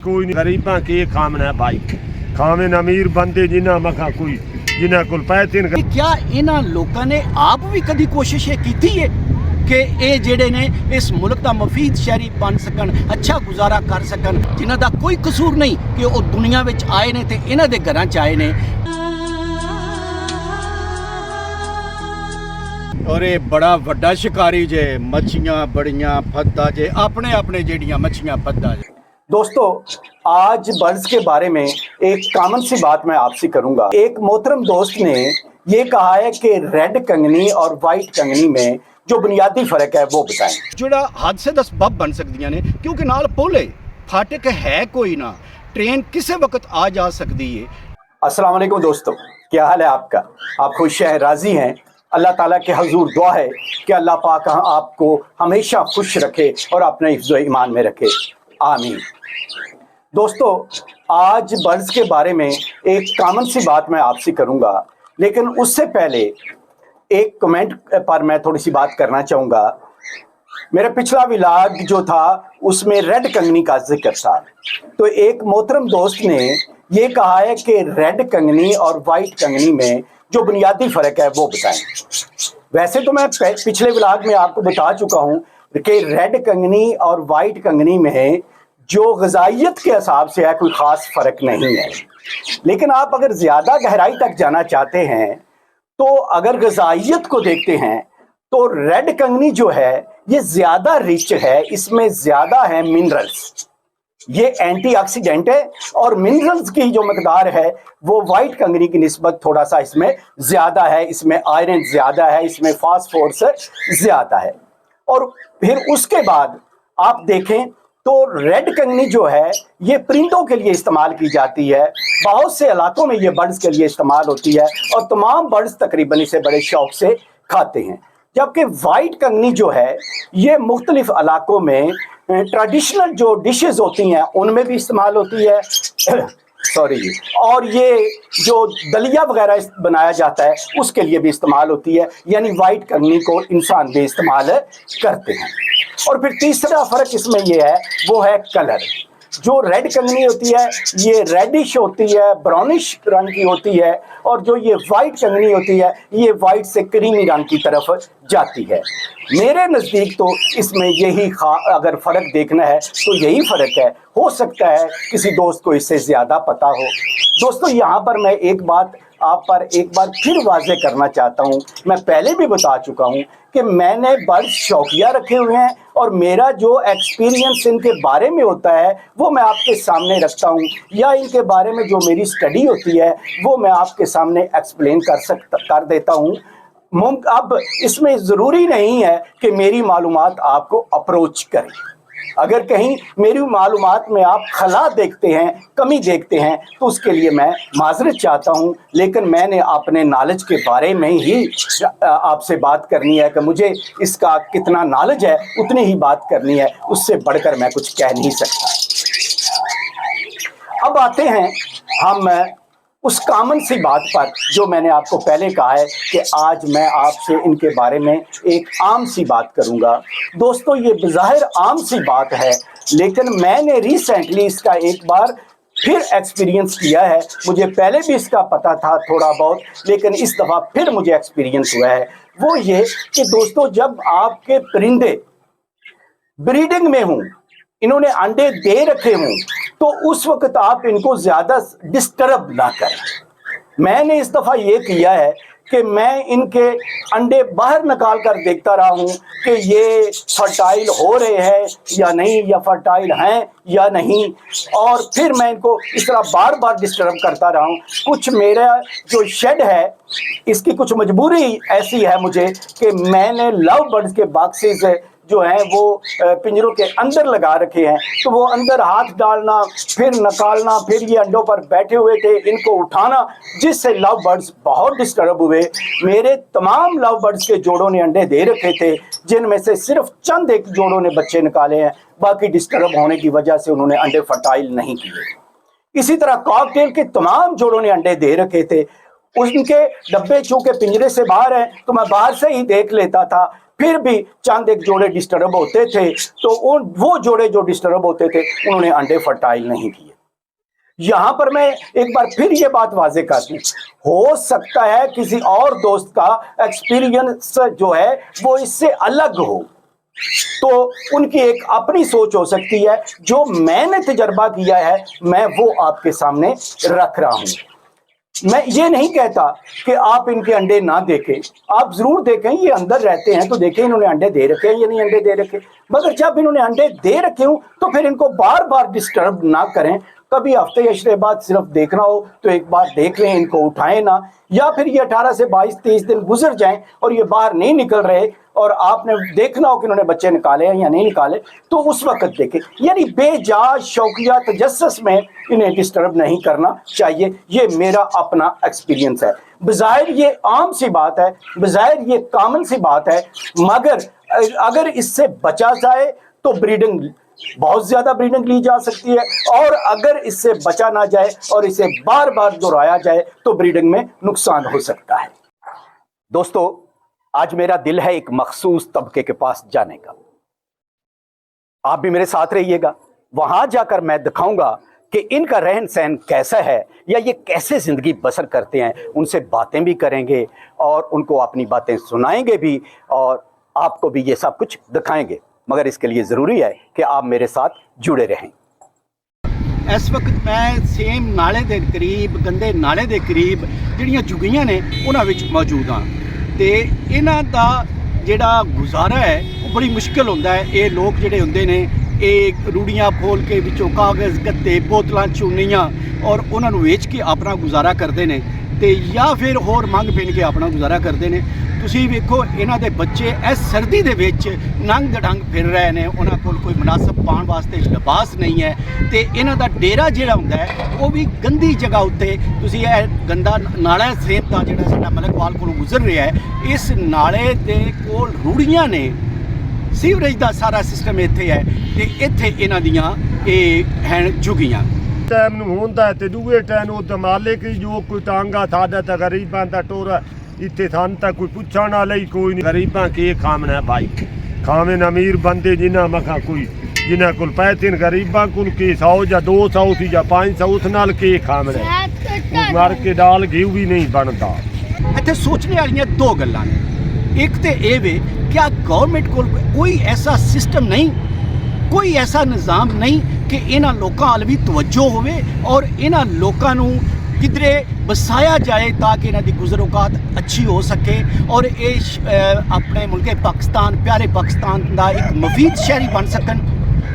कोई नहीं गरीबा के खामना है भाई खावे अमीर बंदे जिन्ना मखा कोई जिन्ना कोल पैसे ने क्या इन्हां लोकां ने आप भी कदी कोशिश कीती है कि ये जेड़े ने इस मुल्क का मफीद शहरी बन सकन, अच्छा गुजारा कर सकन, जिन्हां दा कोई कसूर नहीं कि वो दुनिया विच आए ने ते इन्हां दे घरां च आए ने। और ये बड़ा वड्डा शिकारी जे, मच्छियां बड़ियां फद्दा जे, अपने अपने जेड़ियां मच्छियां फद्दा जे। दोस्तों, आज बर्ड्स के बारे में एक कॉमन सी बात मैं आपसे करूंगा। एक मोहतरम दोस्त ने ये कहा है कि रेड कंगनी और वाइट कंगनी में जो बुनियादी फर्क है वो बताएं। जोड़ा हादसे दा सबब बन सकदियां ने क्योंकि नाल पुल है, फाटक है कोई ना, ट्रेन किसी वक्त आ जा सकती है। अस्सलाम वालेकुम दोस्तों, क्या हाल है आपका? आप खुश हैं, राजी हैं? अल्लाह ताला के हजूर दुआ है कि अल्लाह पाक आपको हमेशा खुश रखे और अपने हिफ्ज़ ईमान में रखे, आमीन। दोस्तों, आज बर्ड्स के बारे में एक कॉमन सी बात मैं आपसे करूंगा, लेकिन उससे पहले एक कमेंट पर मैं थोड़ी सी बात करना चाहूँगा। मेरा पिछला व्लॉग जो था उसमें रेड कंगनी का जिक्र था, तो एक मोहतरम दोस्त ने ये कहा है कि रेड कंगनी और वाइट कंगनी में जो बुनियादी फ़र्क है वो बताएं। वैसे तो मैं पिछले व्लॉग में आपको बता चुका हूँ कि रेड कंगनी और वाइट कंगनी में जो ग़िज़ाइयत के हिसाब से है कोई ख़ास फ़र्क नहीं है, लेकिन आप अगर ज़्यादा गहराई तक जाना चाहते हैं तो अगर ग़िज़ाइयत को देखते हैं तो रेड कंगनी जो है ये ज़्यादा रिच है, इसमें ज़्यादा है मिनरल्स, ये एंटीऑक्सीडेंट है, और मिनरल्स की जो मकदार है वो वाइट कंगनी की निस्बत थोड़ा सा इसमें ज़्यादा है, इसमें आयरन ज़्यादा है, इसमें फास्फोरस ज़्यादा है। और फिर उसके बाद आप देखें तो रेड कंगनी जो है ये परिंदों के लिए इस्तेमाल की जाती है, बहुत से इलाकों में ये बर्ड्स के लिए इस्तेमाल होती है और तमाम बर्ड्स तकरीबन इसे बड़े शौक से खाते हैं। जबकि वाइट कंगनी जो है ये मुख्तलिफ इलाकों में ट्रेडिशनल जो डिशेस होती हैं उनमें भी इस्तेमाल होती है सॉरी, और ये जो दलिया वगैरह बनाया जाता है उसके लिए भी इस्तेमाल होती है, यानी वाइट कंगनी को इंसान भी इस्तेमाल करते हैं। और फिर तीसरा फ़र्क इसमें ये है वो है कलर। जो रेड कंगनी होती है ये रेडिश होती है, ब्राउनिश रंग की होती है, और जो ये वाइट कंगनी होती है ये वाइट से क्रीमी रंग की तरफ जाती है। मेरे नज़दीक तो इसमें यही अगर फ़र्क देखना है तो यही फ़र्क है। हो सकता है किसी दोस्त को इससे ज़्यादा पता हो। दोस्तों, यहाँ पर मैं एक बात आप पर एक बार फिर वाज़े करना चाहता हूँ। मैं पहले भी बता चुका हूँ कि मैंने बर्ड्स शौकिया रखे हुए हैं और मेरा जो एक्सपीरियंस इनके बारे में होता है वो मैं आपके सामने रखता हूँ, या इनके बारे में जो मेरी स्टडी होती है वो मैं आपके सामने एक्सप्लेन कर देता हूँ। अब इसमें ज़रूरी नहीं है कि मेरी मालूमात आपको अप्रोच करें। अगर कहीं मेरी मालूमात में आप खला देखते हैं, कमी देखते हैं, तो उसके लिए मैं माजरत चाहता हूं, लेकिन मैंने अपने नॉलेज के बारे में ही आपसे बात करनी है कि मुझे इसका कितना नॉलेज है उतनी ही बात करनी है, उससे बढ़कर मैं कुछ कह नहीं सकता। अब आते हैं हम उस कॉमन सी बात पर जो मैंने आपको पहले कहा है कि आज मैं आपसे इनके बारे में एक आम सी बात करूंगा। दोस्तों, ये बज़ाहिर आम सी बात है, लेकिन मैंने रिसेंटली इसका एक बार फिर एक्सपीरियंस किया है। मुझे पहले भी इसका पता था थोड़ा बहुत, लेकिन इस दफ़ा फिर मुझे एक्सपीरियंस हुआ है। वो ये कि दोस्तों, जब आपके परिंदे ब्रीडिंग में हों, इन्होंने अंडे दे रखे हों, तो उस वक्त आप इनको ज़्यादा डिस्टर्ब ना करें। मैंने इस दफ़ा ये किया है कि मैं इनके अंडे बाहर निकाल कर देखता रहा हूँ कि ये फर्टाइल हो रहे हैं या नहीं, या फर्टाइल हैं या नहीं, और फिर मैं इनको इस तरह बार बार डिस्टर्ब करता रहा हूँ। कुछ मेरा जो शेड है इसकी कुछ मजबूरी ऐसी है मुझे कि मैंने लव बर्ड्स के बॉक्सेस जो हैं वो पिंजरों के अंदर लगा रखे हैं, तो वो अंदर हाथ डालना फिर निकालना, फिर ये अंडों पर बैठे हुए थे, इनको उठाना, जिससे लव बर्ड्स बहुत डिस्टर्ब हुए। मेरे तमाम लव बर्ड्स के जोड़ों ने अंडे दे रखे थे, जिनमें से सिर्फ चंद एक जोड़ों ने बच्चे निकाले हैं, बाकी डिस्टर्ब होने की वजह से उन्होंने अंडे फर्टाइल नहीं किए। इसी तरह कॉकटेल के तमाम जोड़ों ने अंडे दे रखे थे, उनके डब्बे चूंकि पिंजरे से बाहर हैं तो मैं बाहर से ही देख लेता था, फिर भी चंद एक जोड़े डिस्टर्ब होते थे, तो वो जोड़े जो डिस्टर्ब होते थे उन्होंने अंडे फर्टाइल नहीं किए। यहां पर मैं एक बार फिर ये बात वाजे कर दूं, हो सकता है किसी और दोस्त का एक्सपीरियंस जो है वो इससे अलग हो, तो उनकी एक अपनी सोच हो सकती है। जो मैंने तजर्बा किया है मैं वो आपके सामने रख रहा हूं। मैं ये नहीं कहता कि आप इनके अंडे ना देखें, आप जरूर देखें, ये अंदर रहते हैं तो देखें इन्होंने अंडे दे रखे हैं या नहीं अंडे दे रखे, मगर जब इन्होंने अंडे दे रखे हूं तो फिर इनको बार बार डिस्टर्ब ना करें। कभी हफ्ते या हफ्ते बाद सिर्फ देखना हो तो एक बार देख लें, इनको उठाएं ना, या फिर ये 18 से 22-23 दिन गुजर जाएं और ये बाहर नहीं निकल रहे और आपने देखना हो कि इन्होंने बच्चे निकाले हैं या नहीं निकाले, तो उस वक्त देखें। यानी बेजा शौकिया तजस्सुस में इन्हें डिस्टर्ब नहीं करना चाहिए। ये मेरा अपना एक्सपीरियंस है। बज़ाहिर ये आम सी बात है, बज़ाहिर ये कॉमन सी बात है, मगर अगर इससे बचा जाए तो ब्रीडिंग बहुत ज्यादा ब्रीडिंग ली जा सकती है, और अगर इससे बचा ना जाए और इसे बार बार दोहराया जाए तो ब्रीडिंग में नुकसान हो सकता है। दोस्तों, आज मेरा दिल है एक मखसूस तबके के पास जाने का। आप भी मेरे साथ रहिएगा, वहां जाकर मैं दिखाऊंगा कि इनका रहन सहन कैसा है या ये कैसे जिंदगी बसर करते हैं। उनसे बातें भी करेंगे और उनको अपनी बातें सुनाएंगे भी, और आपको भी ये सब कुछ दिखाएंगे, मगर इसके लिए ज़रूरी है कि आप मेरे साथ जुड़े रहें। इस वक्त मैं सेम नाले के करीब, गंदे नाले के करीब ਜਿਹੜੀਆਂ ਝੁੱਗੀਆਂ ਨੇ ਉਹਨਾਂ ਵਿੱਚ ਮੌਜੂਦ ਹਾਂ, ਤੇ ਇਹਨਾਂ ਦਾ ਜਿਹੜਾ ਗੁਜ਼ਾਰਾ ਹੈ ਉਹ ਬੜੀ ਮੁਸ਼ਕਿਲ ਹੁੰਦਾ ਹੈ। ਇਹ ਲੋਕ ਜਿਹੜੇ ਹੁੰਦੇ ਨੇ ਇਹ ਰੂੜੀਆਂ ਫੋਲ ਕੇ ਵਿੱਚੋਂ ਕਾਗਜ਼, ਗੱਤੇ, ਬੋਤਲਾਂ, ਚੂਨੀਆਂ ਔਰ ਉਹਨਾਂ ਨੂੰ ਵੇਚ ਕੇ ਆਪਣਾ ਗੁਜ਼ਾਰਾ ਕਰਦੇ ਨੇ, ਤੇ ਜਾਂ ਫਿਰ ਹੋਰ ਮੰਗ ਪਿੰਨ ਕੇ ਆਪਣਾ ਗੁਜ਼ਾਰਾ ਕਰਦੇ ਨੇ। ਤੁਸੀਂ ਵੇਖੋ ਇਹਨਾਂ ਦੇ ਬੱਚੇ ਇਸ ਸਰਦੀ ਦੇ ਵਿੱਚ ਨੰਗ ਡੰਗ ਫਿਰ ਰਹੇ ਨੇ, ਉਹਨਾਂ ਕੋਲ ਕੋਈ ਮੁਨਾਸਬ ਪਾਉਣ ਵਾਸਤੇ ਲਿਬਾਸ ਨਹੀਂ ਹੈ, ਤੇ ਇਹਨਾਂ ਦਾ ਡੇਰਾ ਜਿਹੜਾ ਹੁੰਦਾ ਹੈ ਉਹ ਵੀ ਗੰਦੀ ਜਗ੍ਹਾ ਉੱਤੇ। ਤੁਸੀਂ ਇਹ ਗੰਦਾ ਨਾਲਾ ਸੇਮ ਦਾ ਜਿਹੜਾ ਸਾਡਾ ਮਲਕਵਾਲ ਕੋਲੋਂ ਗੁਜ਼ਰ ਰਿਹਾ ਹੈ, ਇਸ ਨਾਲੇ ਦੇ ਕੋਲ ਰੂੜੀਆਂ ਨੇ, ਸੀਵਰੇਜ ਦਾ ਸਾਰਾ ਸਿਸਟਮ ਇੱਥੇ ਹੈ, ਤੇ ਇੱਥੇ ਇਹਨਾਂ ਦੀਆਂ ਇਹ ਹਨ ਝੁੱਗੀਆਂ। ਟਾਈਮ ਨੂੰ ਹੁੰਦਾ ਹੈ ਤੇ ਦੂਏ ਟਾਈਮ ਨੂੰ ਤਾਂ ਮਾਲਿਕ ਹੀ ਜੋ ਕੋਈ ਟਾਂਗਾ ਸਾਡਾ ਤਾਂ ਗਰੀਬਾਂ ਦਾ ਟੋਰਾ ਇੱਥੇ ਸਾਨੂੰ ਤਾਂ ਕੋਈ ਪੁੱਛਣ ਵਾਲਾ ਹੀ ਕੋਈ ਨਹੀਂ। ਗਰੀਬਾਂ ਕੀ ਖਾਮਣਾ ਹੈ ਭਾਈ, ਖਾਵੇਂ ਅਮੀਰ ਬੰਦੇ ਜਿਨ੍ਹਾਂ ਮਖਾ ਕੋਈ ਜਿਨ੍ਹਾਂ ਕੋਲ ਪੈਸੇ ਨੇ, ਗਰੀਬਾਂ ਕੋਲ ਕੀ 100 ਜਾਂ 200 ਸੀ ਜਾਂ 500 ਉਸ ਨਾਲ ਕੀ ਖਾਮਣਾ, ਮਾਰ ਕੇ ਦਾਲ ਘਿਓ ਵੀ ਨਹੀਂ ਬਣਦਾ। ਇੱਥੇ ਸੋਚਣੇ ਵਾਲੀਆਂ ਦੋ ਗੱਲਾਂ ਨੇ। ਇੱਕ ਤੇ ਇਹ ਵੇ ਕਿ ਗਵਰਨਮੈਂਟ ਕੋਲ ਕੋਈ ਐਸਾ ਸਿਸਟਮ ਨਹੀਂ, ਕੋਈ ਐਸਾ ਨਿਜ਼ਾਮ ਨਹੀਂ ਕਿ ਇਹਨਾਂ ਲੋਕਾਂ ਵੱਲ ਵੀ ਤਵੱਜੋ ਹੋਵੇ ਔਰ ਇਹਨਾਂ ਲੋਕਾਂ ਨੂੰ ਕਿਧਰੇ ਵਸਾਇਆ ਜਾਏ ਤਾਂ ਕਿ ਇਹਨਾਂ ਦੀ ਗੁਜ਼ਰ-ਔਕਾਤ ਅੱਛੀ ਹੋ ਸਕੇ, ਔਰ ਇਹ ਆਪਣੇ ਮੁਲਕ ਪਾਕਿਸਤਾਨ, ਪਿਆਰੇ ਪਾਕਿਸਤਾਨ ਦਾ ਇੱਕ ਮਫੀਦ ਸ਼ਹਿਰੀ ਬਣ ਸਕਣ।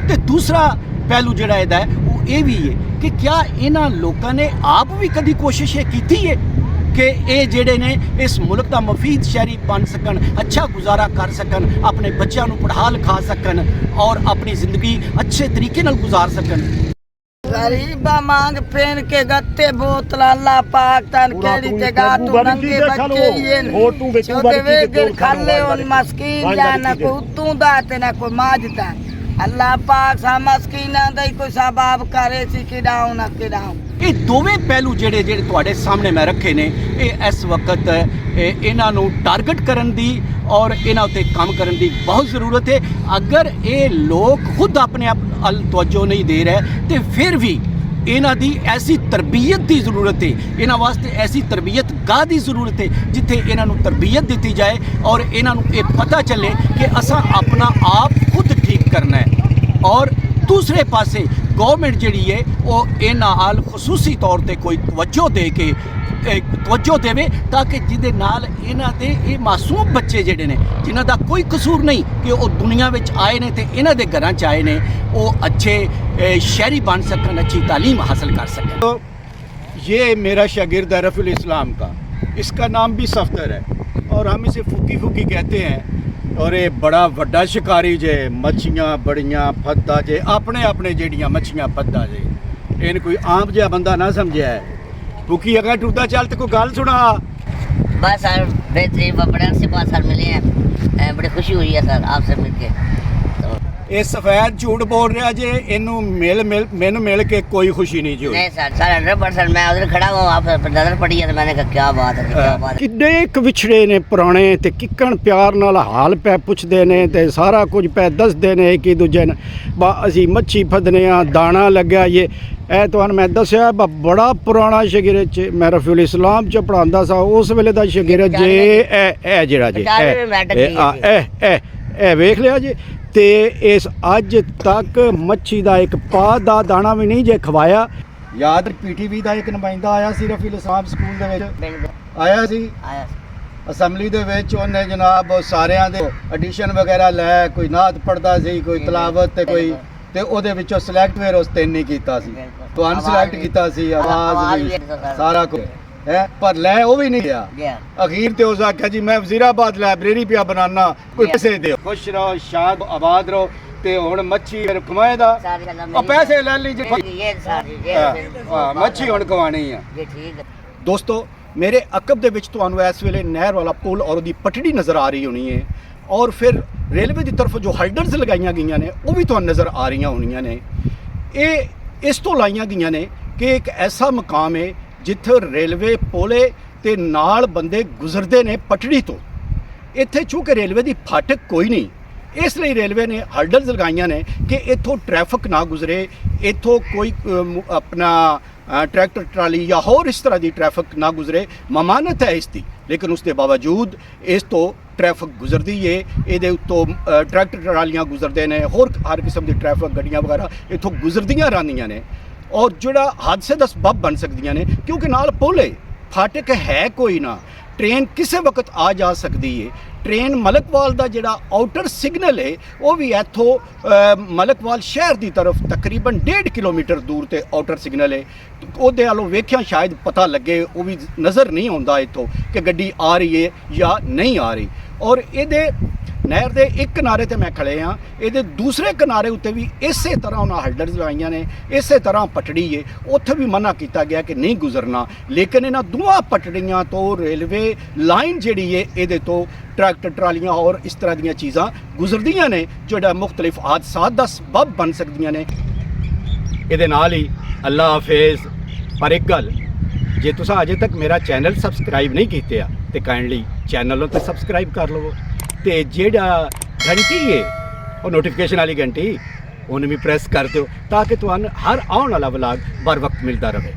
ਤੇ ਦੂਸਰਾ ਪਹਿਲੂ ਜਿਹੜਾ ਇਹਦਾ ਹੈ ਉਹ ਇਹ ਵੀ ਹੈ ਕਿ ਕਿਆ ਇਹਨਾਂ ਲੋਕਾਂ ਨੇ ਆਪ ਵੀ ਕਦੀ ਕੋਸ਼ਿਸ਼ ਇਹ ਕੀਤੀ ਹੈ ਕਿ ਇਹ ਜਿਹੜੇ ਨੇ ਇਸ ਮੁਲਕ ਦਾ ਮਫੀਦ ਸ਼ਹਿਰੀ ਬਣ ਸਕਣ, ਅੱਛਾ ਗੁਜ਼ਾਰਾ ਕਰ ਸਕਣ, ਆਪਣੇ ਬੱਚਿਆਂ ਨੂੰ ਪੜ੍ਹਾ ਲਿਖਾ ਸਕਣ ਔਰ ਆਪਣੀ ਜ਼ਿੰਦਗੀ ਅੱਛੇ ਤਰੀਕੇ ਨਾਲ ਗੁਜ਼ਾਰ ਸਕਣ। गरीबा मांग फेन के गत्ते बोतल अल्लाह पाक तन केड़ी जगह तू नंगे बच्चे ये छोटे वे गिर खाले और मस्कीन या ना को तू दाते ना को माजता अल्लाह पाक सा मस्कीना दा कोई सबाब करे सी किडाऊ ना किडाऊ। ਇਹ ਦੋਵੇਂ ਪਹਿਲੂ ਜਿਹੜੇ ਤੁਹਾਡੇ ਸਾਹਮਣੇ ਮੈਂ ਰੱਖੇ ਨੇ, ਇਹ ਇਸ ਵਕਤ ਇਹਨਾਂ ਨੂੰ ਟਾਰਗੇਟ ਕਰਨ ਦੀ ਔਰ ਇਹਨਾਂ ਉੱਤੇ ਕੰਮ ਕਰਨ ਦੀ ਬਹੁਤ ਜ਼ਰੂਰਤ ਹੈ। ਅਗਰ ਇਹ ਲੋਕ ਖੁਦ ਆਪਣੇ ਆਪ ਵੱਲ ਤਵੱਜੋ ਨਹੀਂ ਦੇ ਰਹੇ ਤੇ ਫਿਰ ਵੀ ਇਹਨਾਂ ਦੀ ਐਸੀ ਤਰਬੀਅਤ ਦੀ ਜ਼ਰੂਰਤ ਹੈ, ਇਹਨਾਂ ਵਾਸਤੇ ਐਸੀ ਤਰਬੀਅਤ ਗਾਹ ਦੀ ਜ਼ਰੂਰਤ ਹੈ ਜਿੱਥੇ ਇਹਨਾਂ ਨੂੰ ਤਰਬੀਅਤ ਦਿੱਤੀ ਜਾਏ ਔਰ ਇਹਨਾਂ ਨੂੰ ਇਹ ਪਤਾ ਚੱਲੇ ਕਿ ਅਸਾਂ ਆਪਣਾ ਆਪ ਖੁਦ ਠੀਕ ਕਰਨਾ ਹੈ। ਔਰ ਦੂਸਰੇ ਪਾਸੇ ਗੌਰਮੈਂਟ ਜਿਹੜੀ ਹੈ ਉਹ ਇਹਨਾਂ ਨਾਲ ਖਸੂਸੀ ਤੌਰ ਤੇ ਕੋਈ ਤਵੱਜੋ ਦੇ ਕੇ ਤਵੱਜੋ ਦੇਵੇ ਤਾਂ ਕਿ ਜਿਹਦੇ ਨਾਲ ਇਹਨਾਂ ਦੇ ਇਹ ਮਾਸੂਮ ਬੱਚੇ ਜਿਹੜੇ ਨੇ ਜਿਨ੍ਹਾਂ ਦਾ ਕੋਈ ਕਸੂਰ ਨਹੀਂ ਕਿ ਉਹ ਦੁਨੀਆ ਵਿੱਚ ਆਏ ਨੇ ਤੇ ਇਹਨਾਂ ਦੇ ਘਰਾਂ 'ਚ ਆਏ ਨੇ, ਉਹ अच्छे शहरी बन सकन, अच्छी तालीम हासिल कर सकन। तो ये मेरा शागिर्द है रफ़ील इस्लाम का, इसका नाम भी सफ्तर है और हम इसे फूकी फूकी कहते हैं। और ये बड़ा वड्डा शिकारी जे, मच्छियाँ बड़ियाँ फद्दा जे, अपने अपने जेड़ियाँ मच्छियाँ फद्दा जे, इन कोई आम जिहा बंदा ना समझे है। फूकी अगर टूटा चल तो कोई गल सुना। बस सर बेहतरीन, बड़े से बहुत सर मिले हैं, बड़ी खुशी हुई है सर आपसे मिलके। ਇਹ ਸਫੈਦ ਝੂਠ ਬੋਲ ਰਿਹਾ ਜੇ ਇਹਨੂੰ ਮੈਨੂੰ ਮਿਲ ਕੇ ਕੋਈ ਖੁਸ਼ੀ ਨਹੀਂ ਜੀ ਹੋਈ। नहीं सर सर 100% मैं उधर खड़ा हूँ, आप नजर पड़ी है तो मैंने कहा क्या बात है क्या बात है। ਕਿੱਡੇ ਇੱਕ ਵਿਛੜੇ ਨੇ ਪੁਰਾਣੇ ਤੇ ਕਿੱਕਣ ਪਿਆਰ ਨਾਲ ਹਾਲ ਪੈ ਪੁੱਛਦੇ ਨੇ ਤੇ ਸਾਰਾ ਕੁਝ ਪੈ ਦੱਸਦੇ ਨੇ ਇੱਕ ਦੂਜੇ ਨੂੰ। ਅਸੀਂ ਮੱਛੀ ਫਦਨੇ ਆ, ਦਾਣਾ ਲੱਗਿਆ ਇਹ ਤੁਹਾਨੂੰ ਮੈਂ ਦੱਸਿਆ ਬੜਾ ਪੁਰਾਣਾ ਸ਼ਾਗਿਰਦ ਚ ਮੈਂ ਰਫੀਉਲ ਇਸਲਾਮ ਚ ਪੜਾਉਂਦਾ ਸਾਂ ਉਸ ਵੇਲੇ ਦਾ ਸ਼ਾਗਿਰਦ ਜੇ ਇਹ ਜਿਹੜਾ ਜੇ ਇਹ ਵੇਖ ਲਿਆ ਜੀ। ਤੇ ਇਸ ਅੱਜ ਤੱਕ ਮੱਛੀ ਦਾ ਇੱਕ ਪਾ ਦਾ ਦਾਣਾ ਵੀ ਨਹੀਂ ਜੇ ਖਵਾਇਆ। ਯਾਦ ਪੀਟੀਵੀ ਦਾ ਇੱਕ ਨੁਮਾਇੰਦਾ ਆਇਆ ਸੀ ਰਫੀਉਲ ਇਸਲਾਮ ਸਕੂਲ ਦੇ ਵਿੱਚ ਆਇਆ ਸੀ आया ਅਸੈਂਬਲੀ ਦੇ ਵਿੱਚ। ਉਹਨੇ ਜਨਾਬ ਸਾਰਿਆਂ ਦੇ ਐਡੀਸ਼ਨ ਵਗੈਰਾ ਲੈ, ਕੋਈ ਨਾਤ ਪੜਦਾ ਸੀ, ਕੋਈ ਤਲਾਵਤ ਤੇ ਕੋਈ, ਤੇ ਉਹਦੇ ਵਿੱਚੋਂ ਸਿਲੈਕਟ ਫਿਰ ਉਸ ਤਿੰਨ ਨਹੀਂ ਕੀਤਾ ਸੀ, ਤੁਹਾਨੂੰ ਸਿਲੈਕਟ ਕੀਤਾ ਸੀ, ਆਵਾਜ਼ ਵੀ ਸਾਰਾ ਕੁਝ ਹੈ, ਪਰ ਲੈ ਉਹ ਵੀ ਨਹੀਂ ਗਿਆ। गया ਅਖੀਰ ਤੇ ਉਸ ਆਖਿਆ ਜੀ ਮੈਂ ਵਜ਼ੀਰਾਬਾਦ ਲਾਇਬ੍ਰੇਰੀ ਪਿਆ ਬਣਾਉਣਾ, ਕੋਈ ਪੈਸੇ ਦਿਓ। ਖੁਸ਼ ਰਹੋ, ਸ਼ਾਦ ਆਬਾਦ ਰਹੋ। ਤੇ ਹੁਣ ਮੱਛੀ ਫਿਰ ਕਮਾਏ ਦਾ सारी गल्लां ਉਹ ਪੈਸੇ ਲੈ ਲਈ ਜੀ। ये सारी ਹਾਂ ਮੱਛੀ ਹੁਣ ਕਮਾਣੀ ਆ। ये ठीक है। ਦੋਸਤੋ ਮੇਰੇ ਅਕਬ ਦੇ ਵਿੱਚ ਤੁਹਾਨੂੰ ਇਸ ਵੇਲੇ ਨਹਿਰ ਵਾਲਾ ਪੁਲ ਔਰ ਉਹਦੀ ਪਟੜੀ ਨਜ਼ਰ ਆ ਰਹੀ ਹੋਣੀ ਹੈ, ਔਰ ਫਿਰ ਰੇਲਵੇ ਦੀ ਤਰਫੋਂ ਜੋ ਹਾਈਡਰਸ ਲਗਾਈਆਂ ਗਈਆਂ ਨੇ ਉਹ ਵੀ ਤੁਹਾਨੂੰ ਨਜ਼ਰ ਆ ਰਹੀਆਂ ਹੋਣੀਆਂ ਨੇ। ਇਹ ਇਸ ਤੋਂ ਲਾਈਆਂ ਗਈਆਂ ਨੇ ਕਿ ਇੱਕ ਐਸਾ ਮਕਾਮ ਹੈ ਜਿੱਥੇ ਰੇਲਵੇ ਪੁਲੇ ਤੇ ਨਾਲ ਬੰਦੇ ਗੁਜ਼ਰਦੇ ਨੇ ਪਟੜੀ ਤੋਂ। ਇੱਥੇ ਚੂੰਕਿ ਰੇਲਵੇ ਦੀ ਫਾਟਕ ਕੋਈ ਨਹੀਂ, ਇਸ ਲਈ ਰੇਲਵੇ ਨੇ ਹਾਈਡਰਸ ਲਗਾਈਆਂ ਨੇ ਕਿ ਇੱਥੋਂ ਟ੍ਰੈਫਿਕ ਨਾ ਗੁਜ਼ਰੇ, ਇੱਥੋਂ ਕੋਈ ਆਪਣਾ ਟਰੈਕਟਰ ਟਰਾਲੀ ਜਾਂ ਹੋਰ ਇਸ ਤਰ੍ਹਾਂ ਦੀ ਟ੍ਰੈਫਿਕ ਨਾ ਗੁਜ਼ਰੇ। ਮਮਾਨਤ ਹੈ ਇਸ ਦੀ, ਲੇਕਿਨ ਉਸ ਦੇ ਬਾਵਜੂਦ ਇਸ ਤੋਂ ਟ੍ਰੈਫਿਕ ਗੁਜ਼ਰਦੀ ਏ। ਇਹਦੇ ਉੱਤੋਂ ਟਰੈਕਟਰ ਟਰਾਲੀਆਂ ਗੁਜ਼ਰਦੇ ਨੇ, ਹੋਰ ਹਰ ਕਿਸਮ ਦੀ ਟ੍ਰੈਫਿਕ ਗੱਡੀਆਂ ਵਗੈਰਾ ਇੱਥੋਂ ਗੁਜ਼ਰਦੀਆਂ ਰਹਿੰਦੀਆਂ ਨੇ, ਔਰ ਜਿਹੜਾ ਹਾਦਸੇ ਦਾ ਸਬਬ ਬਣ ਸਕਦੀਆਂ ਨੇ ਕਿਉਂਕਿ ਨਾਲ ਪੁਲ ਹੈ, ਫਾਟਕ ਹੈ ਕੋਈ ਨਾ, ਟ੍ਰੇਨ ਕਿਸੇ ਵਕਤ ਆ ਜਾ ਸਕਦੀ ਹੈ। ਟ੍ਰੇਨ ਮਲਕਵਾਲ ਦਾ ਜਿਹੜਾ ਆਊਟਰ ਸਿਗਨਲ ਹੈ ਉਹ ਵੀ ਇੱਥੋਂ ਮਲਕਵਾਲ ਸ਼ਹਿਰ ਦੀ ਤਰਫ ਤਕਰੀਬਨ 1.5 ਕਿਲੋਮੀਟਰ ਦੂਰ ਤੇ ਆਊਟਰ ਸਿਗਨਲ ਹੈ। ਉਹਦੇ ਵੱਲੋਂ ਵੇਖਿਆ ਸ਼ਾਇਦ ਪਤਾ ਲੱਗੇ, ਉਹ ਵੀ ਨਜ਼ਰ ਨਹੀਂ ਆਉਂਦਾ ਇੱਥੋਂ ਕਿ ਗੱਡੀ ਆ ਰਹੀ ਹੈ ਜਾਂ ਨਹੀਂ ਆ ਰਹੀ। ਔਰ ਇਹਦੇ ਨਹਿਰ ਦੇ ਇੱਕ ਕਿਨਾਰੇ ਤੇ ਮੈਂ ਖੜੇ ਹਾਂ, ਇਹਦੇ ਦੂਸਰੇ ਕਿਨਾਰੇ ਉੱਤੇ ਵੀ ਇਸੇ ਤਰ੍ਹਾਂ ਉਹਨਾਂ ਹਾਈਡਰਸ ਲਗਾਈਆਂ ਨੇ, ਇਸੇ ਤਰ੍ਹਾਂ ਪਟੜੀ ਹੈ, ਉੱਥੇ ਵੀ ਮਨਾ ਕੀਤਾ ਗਿਆ ਕਿ ਨਹੀਂ ਗੁਜ਼ਰਨਾ। ਲੇਕਿਨ ਇਹਨਾਂ ਦੋਵਾਂ ਪਟੜੀਆਂ ਤੋਂ ਰੇਲਵੇ ਲਾਈਨ ਜਿਹੜੀ ਹੈ ਇਹਦੇ ਤੋਂ ਟਰੈਕਟਰ ਟਰਾਲੀਆਂ ਔਰ ਇਸ ਤਰ੍ਹਾਂ ਦੀਆਂ ਚੀਜ਼ਾਂ ਗੁਜ਼ਰਦੀਆਂ ਨੇ ਜਿਹੜਾ ਮੁਖਤਲਿਫ ਹਾਦਸਾਤ ਦਾ ਸਬਬ ਬਣ ਸਕਦੀਆਂ ਨੇ। ਇਹਦੇ ਨਾਲ ਹੀ ਅੱਲਾ ਹਾਫਿਜ਼। ਪਰ ਇੱਕ ਗੱਲ, ਜੇ ਤੁਸੀਂ ਅਜੇ ਤੱਕ ਮੇਰਾ ਚੈਨਲ ਸਬਸਕ੍ਰਾਈਬ ਨਹੀਂ ਕੀਤਾ ਤੇ ਕਾਈਂਡਲੀ ਚੈਨਲ ਨੂੰ ਤੇ ਸਬਸਕ੍ਰਾਈਬ ਕਰ ਲਵੋ, ਤੇ ਜਿਹੜਾ ਘੰਟੀ ਹੈ ਉਹ ਨੋਟੀਫਿਕੇਸ਼ਨ ਵਾਲੀ ਘੰਟੀ ਉਹਨੂੰ ਵੀ ਪ੍ਰੈਸ ਕਰ ਦਿਓ ਤਾਂ ਕਿ ਤੁਹਾਨੂੰ ਹਰ ਆਉਣ ਵਾਲਾ ਵਲੌਗ बर वक्त ਮਿਲਦਾ ਰਹੇ।